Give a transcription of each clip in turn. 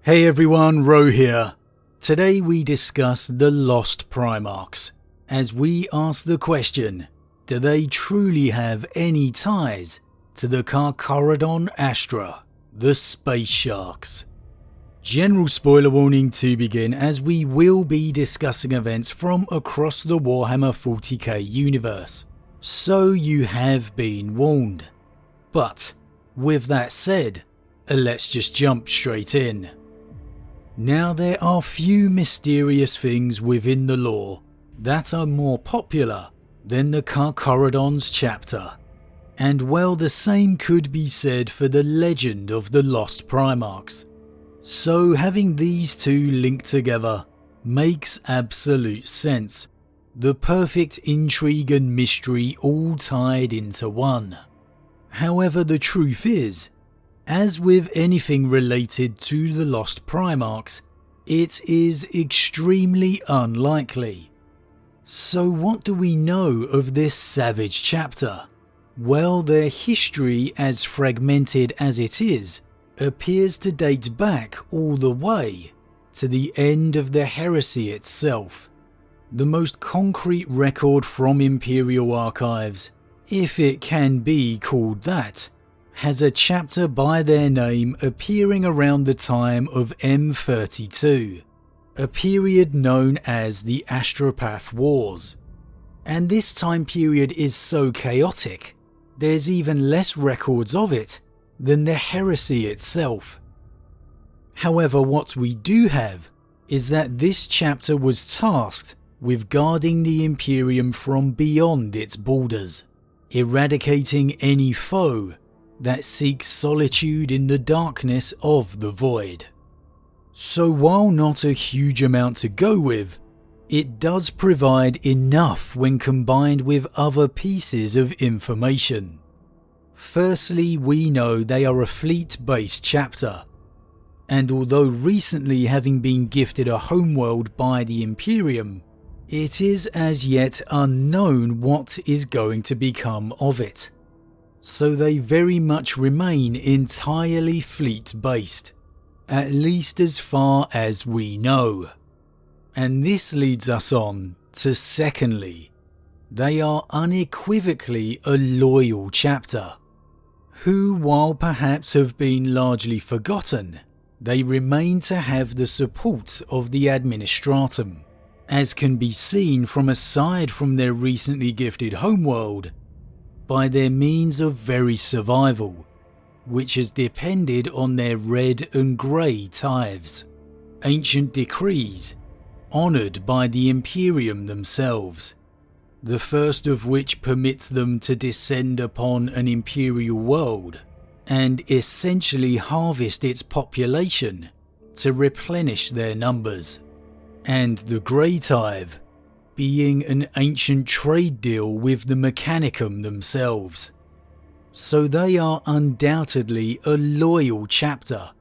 Hey everyone, Rho here. Today we discuss the Lost Primarchs, as we ask the question, do they truly have any ties to the Carcharodons Astra, the Space Sharks? General spoiler warning to begin, as we will be discussing events from across the Warhammer 40k universe, so you have been warned. But with that said, let's just jump straight in. Now, there are few mysterious things within the lore that are more popular than the Carcharodons chapter, and well, the same could be said for the legend of the Lost Primarchs. So having these two linked together makes absolute sense. The perfect intrigue and mystery all tied into one. However, the truth is, as with anything related to the Lost Primarchs, it is extremely unlikely. So what do we know of this savage chapter? Well, their history, as fragmented as it is, appears to date back all the way to the end of the heresy itself. The most concrete record from Imperial archives, if it can be called that, has a chapter by their name appearing around the time of M32, a period known as the Astropath Wars. And this time period is so chaotic, there's even less records of it than the heresy itself. However, what we do have is that this chapter was tasked with guarding the Imperium from beyond its borders, eradicating any foe that seeks solitude in the darkness of the void. So while not a huge amount to go with, it does provide enough when combined with other pieces of information. Firstly, we know they are a fleet-based chapter, and although recently having been gifted a homeworld by the Imperium, it is as yet unknown what is going to become of it. So they very much remain entirely fleet-based, at least as far as we know. And this leads us on to secondly, they are unequivocally a loyal chapter, who, while perhaps have been largely forgotten, they remain to have the support of the Administratum, as can be seen from aside from their recently gifted homeworld, by their means of very survival, which has depended on their red and grey tithes, ancient decrees, honoured by the Imperium themselves, the first of which permits them to descend upon an Imperial world and essentially harvest its population to replenish their numbers, and the grey tithe being an ancient trade deal with the Mechanicum themselves. So they are undoubtedly a loyal chapter,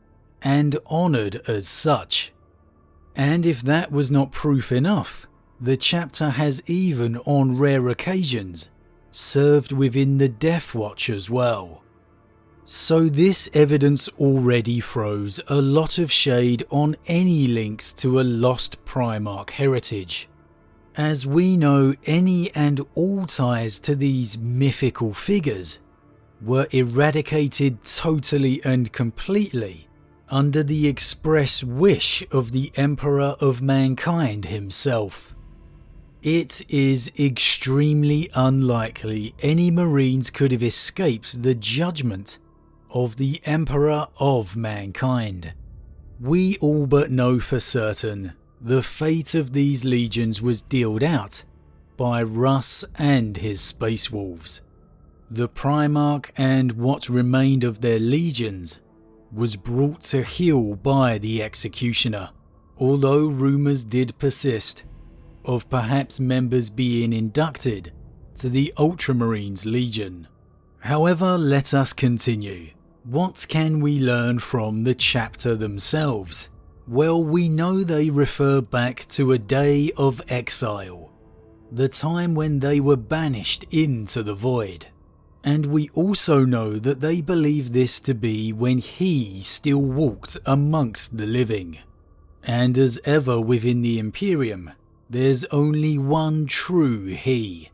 and honoured as such. And if that was not proof enough, the chapter has even, on rare occasions, served within the Death Watch as well. So this evidence already throws a lot of shade on any links to a Lost Primarch heritage, as we know any and all ties to these mythical figures were eradicated totally and completely under the express wish of the Emperor of Mankind himself. It is extremely unlikely any Marines could have escaped the judgment of the Emperor of Mankind. We all but know for certain the fate of these legions was dealt out by Russ and his Space Wolves. The Primarch and what remained of their legions was brought to heel by the Executioner, although rumours did persist of perhaps members being inducted to the Ultramarines Legion. However, let us continue. What can we learn from the chapter themselves? Well, we know they refer back to a day of exile, the time when they were banished into the void. And we also know that they believe this to be when he still walked amongst the living. And as ever within the Imperium, there's only one true he,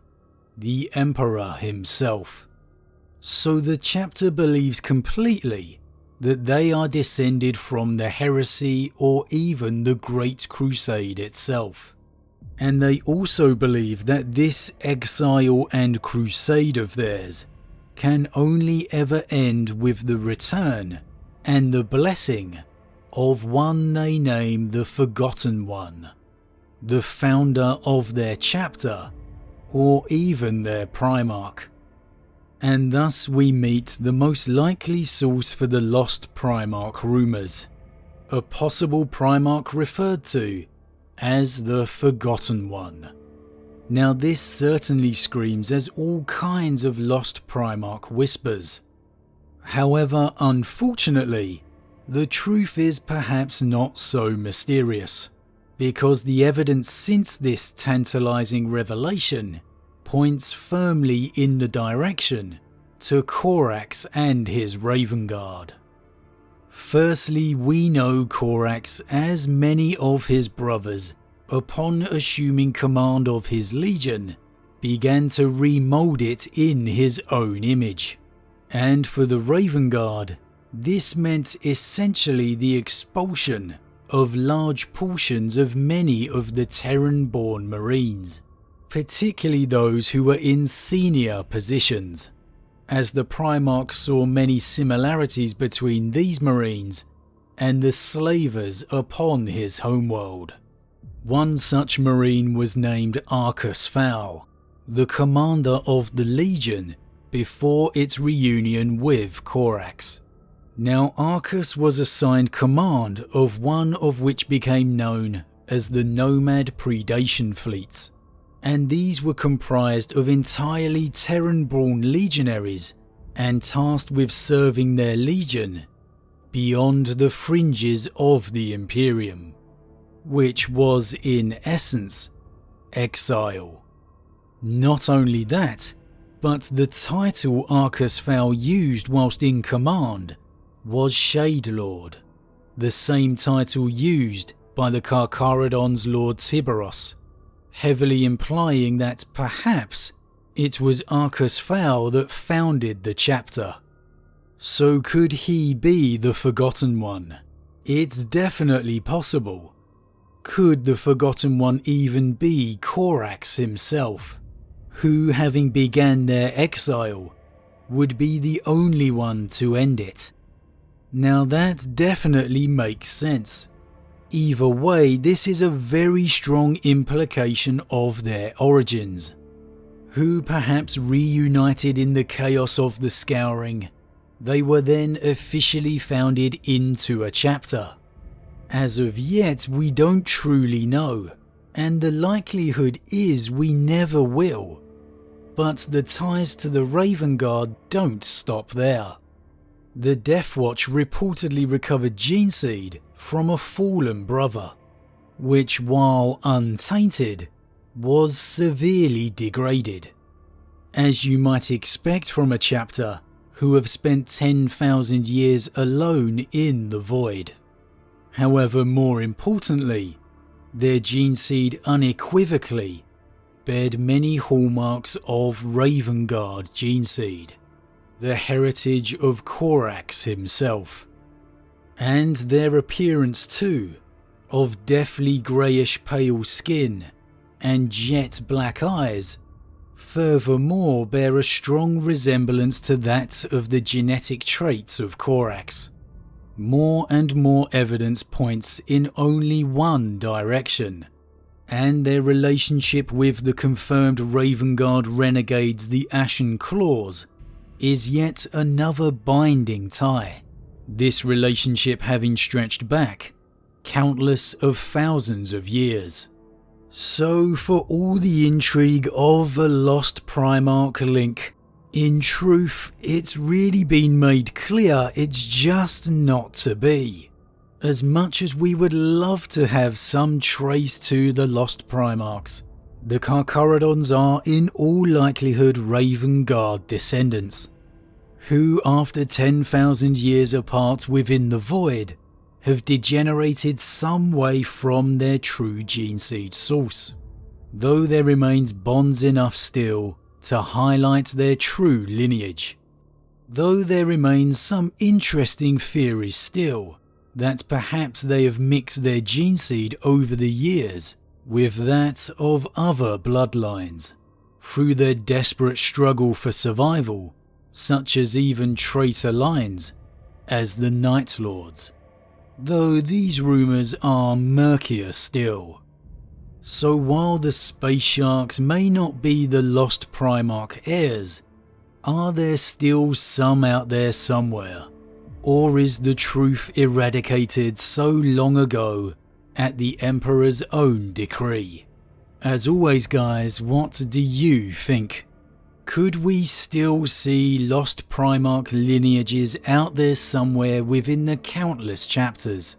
the Emperor himself. So the chapter believes completely that they are descended from the heresy or even the Great Crusade itself. And they also believe that this exile and crusade of theirs can only ever end with the return and the blessing of one they name the Forgotten One, the founder of their chapter or even their Primarch. And thus we meet the most likely source for the Lost Primarch rumours, a possible Primarch referred to as the Forgotten One. Now this certainly screams as all kinds of Lost Primarch whispers. However, unfortunately, the truth is perhaps not so mysterious, because the evidence since this tantalizing revelation points firmly in the direction to Corax and his Raven Guard. Firstly, we know Corax, as many of his brothers, upon assuming command of his legion, began to remold it in his own image. And for the Raven Guard, this meant essentially the expulsion of large portions of many of the Terran-born Marines, particularly those who were in senior positions, as the Primarch saw many similarities between these Marines and the slavers upon his homeworld. One such Marine was named Arcus Fowl, the commander of the Legion before its reunion with Corax. Now Arcus was assigned command of one of which became known as the Nomad Predation Fleets, and these were comprised of entirely Terran-born legionaries and tasked with serving their legion beyond the fringes of the Imperium, which was in essence exile. Not only that, but the title Arcus Fowl used whilst in command was Shade Lord, the same title used by the Carcharodons Lord Tiberos, heavily implying that perhaps it was Arcus Fowl that founded the chapter. So could he be the Forgotten One? It's definitely possible. Could the Forgotten One even be Corax himself, who, having began their exile, would be the only one to end it? Now that definitely makes sense. Either way, this is a very strong implication of their origins, who perhaps reunited in the chaos of the Scouring. They were then officially founded into a chapter. As of yet, we don't truly know, and the likelihood is we never will. But the ties to the Raven Guard don't stop there. The Death Watch reportedly recovered gene seed from a fallen brother, which, while untainted, was severely degraded, as you might expect from a chapter who have spent 10,000 years alone in the void. However, more importantly, their gene seed unequivocally bared many hallmarks of Raven Guard gene seed, the heritage of Corax himself, and their appearance too, of deathly greyish pale skin and jet black eyes, furthermore bear a strong resemblance to that of the genetic traits of Corax. More and more evidence points in only one direction, and their relationship with the confirmed Raven Guard renegades, the Ashen Claws, is yet another binding tie, this relationship having stretched back countless of thousands of years. So for all the intrigue of a Lost Primarch link, in truth it's really been made clear it's just not to be. As much as we would love to have some trace to the Lost Primarchs, The Carcharodons are in all likelihood Raven Guard descendants, who after 10,000 years apart within the void, have degenerated some way from their true gene seed source, though there remains bonds enough still to highlight their true lineage. Though there remains some interesting theories still, that perhaps they have mixed their gene seed over the years with that of other bloodlines, through their desperate struggle for survival, such as even traitor lines, as the Night Lords, though these rumours are murkier still. So while the Space Sharks may not be the Lost Primarch heirs, are there still some out there somewhere? Or is the truth eradicated so long ago at the Emperor's own decree? As always guys, what do you think? Could we still see Lost Primarch lineages out there somewhere within the countless chapters?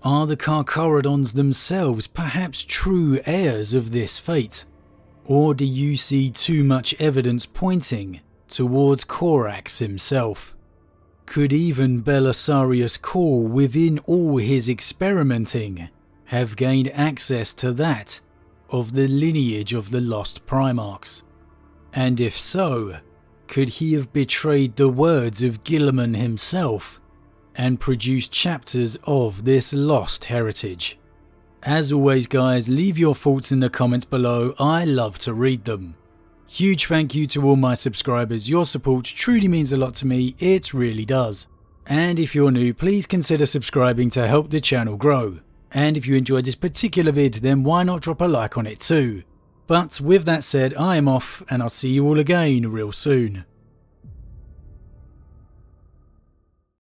Are the Carcharodons themselves perhaps true heirs of this fate? Or do you see too much evidence pointing towards Corax himself? Could even Belisarius Cawl, within all his experimenting, have gained access to that of the lineage of the Lost Primarchs? And if so, could he have betrayed the words of Guilliman himself and produced chapters of this lost heritage? As always guys, leave your thoughts in the comments below, I love to read them. Huge thank you to all my subscribers, your support truly means a lot to me, it really does. And if you're new, please consider subscribing to help the channel grow. And if you enjoyed this particular vid, then why not drop a like on it too. But with that said, I am off and I'll see you all again real soon.